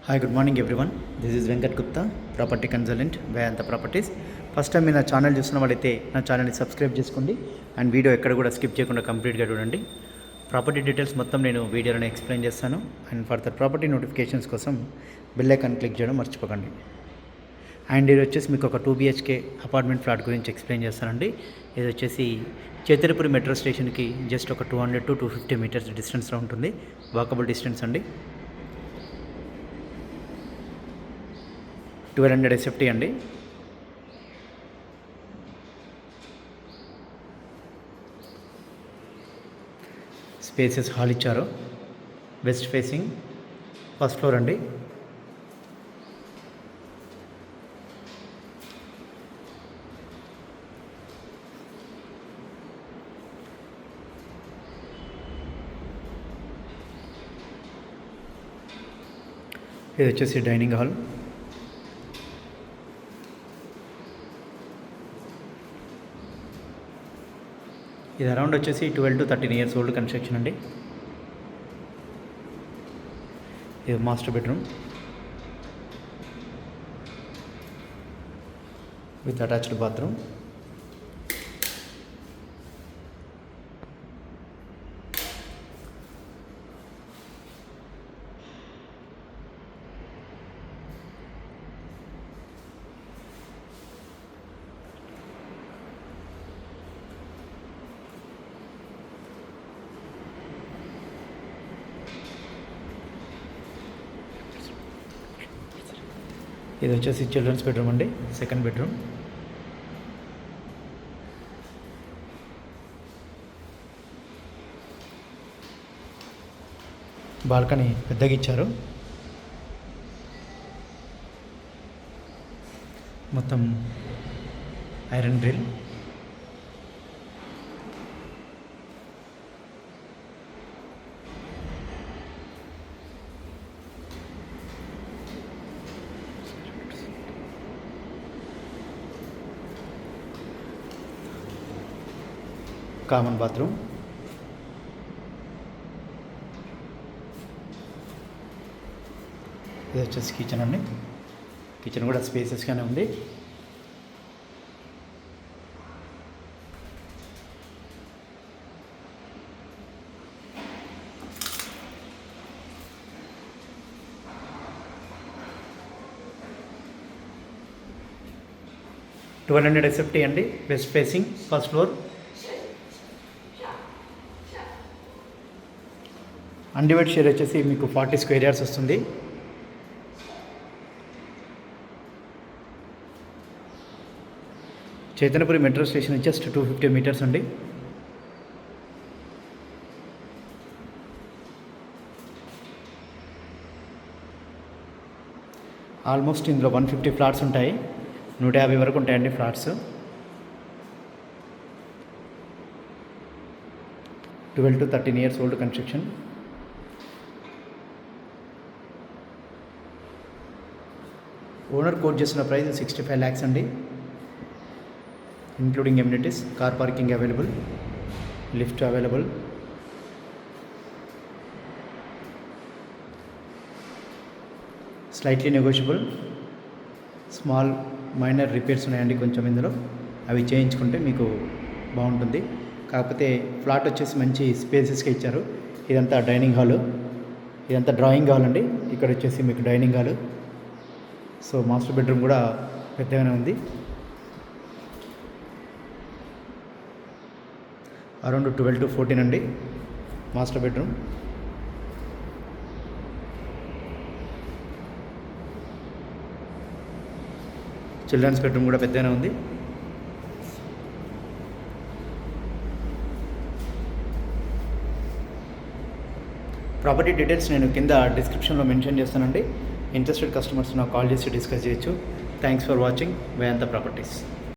Hi good morning everyone. This is Venkat Gupta, property consultant Vedanta properties. First time మీరు నా channel చూస్తున్న వాళ్ళైతే నా ఛానల్ని సబ్స్క్రైబ్ చేసుకోండి అండ్ వీడియో ఎక్కడ కూడా స్కిప్ చేయకుండా కంప్లీట్గా చూడండి. ప్రాపర్టీ డీటెయిల్స్ మొత్తం నేను వీడియోలోనే ఎక్స్ప్లెయిన్ చేస్తాను అండ్ ఫర్దర్ ప్రాపర్టీ నోటిఫికేషన్స్ కోసం బెల్ ఐకాన్ క్లిక్ చేయడం మర్చిపోకండి. అండ్ ఇది వచ్చేసి మీకు ఒక 2 BHK అపార్ట్మెంట్ ఫ్లాట్ గురించి ఎక్స్ప్లెయిన్ చేస్తానండి. ఇది వచ్చేసి చైతన్యపురి మెట్రో స్టేషన్కి జస్ట్ ఒక 200 to 250 మీటర్స్ డిస్టెన్స్లో ఉంటుంది. వాకబుల్ డిస్టెన్స్ అండి. 1200 SFT అండి. స్పేసెస్ హాల్ ఇచ్చారు. వెస్ట్ ఫేసింగ్, ఫస్ట్ ఫ్లోర్ అండి. ఇది వచ్చేసి డైనింగ్ హాల్. ఇది అరౌండ్ వచ్చేసి 12 to 13 years ఓల్డ్ కన్స్ట్రక్షన్ అండి. ఇది master bedroom with attached bathroom. ఇది వచ్చేసి చిల్డ్రన్స్ బెడ్రూమ్ అండి, సెకండ్ బెడ్రూమ్. బాల్కనీ పెద్దగా ఇచ్చారు. మొత్తం ఐరన్ గ్రిల్. Common bathroom. ఇది వచ్చేసి కిచెన్ అండి. కిచెన్ కూడా స్పేసెస్గానే ఉంది. టూ 1200 SFT అండి. West facing, first floor. Undivided share వచ్చేసి మీకు 40 square yards వస్తుంది. Chaitanyapuri metro station just 250 meters అండి. ఆల్మోస్ట్ ఇందులో 150 ఫ్లాట్స్ ఉంటాయి. 150 వరకు ఉంటాయండి flats. 12 to 13 years old construction. Owner quote చేసిన ప్రైస్ 65 lakhs అండి, including amenities. Car parking available, lift available. Slightly negotiable. Small minor repairs ఉన్నాయండి కొంచెం ఇందులో, అవి చేయించుకుంటే మీకు బాగుంటుంది. కాకపోతే ఫ్లాట్ వచ్చేసి మంచి స్పేసెస్గా ఇచ్చారు. ఇదంతా డైనింగ్ హాలు, ఇదంతా డ్రాయింగ్ హాల్ అండి. ఇక్కడ వచ్చేసి మీకు dining hall. So master bedroom కూడా పెద్దగానే ఉంది. అరౌండ్ 12 to 14 అండి మాస్టర్ బెడ్రూమ్. చిల్డ్రన్స్ బెడ్రూమ్ కూడా పెద్దగానే ఉంది. ప్రాపర్టీ డీటెయిల్స్ నేను కింద డిస్క్రిప్షన్లో మెన్షన్ చేస్తానండి. ఇంట్రెస్టెడ్ కస్టమర్స్ నాకు కాల్ చేసి డిస్కస్ చేయొచ్చు. Thanks for watching Vedanta properties.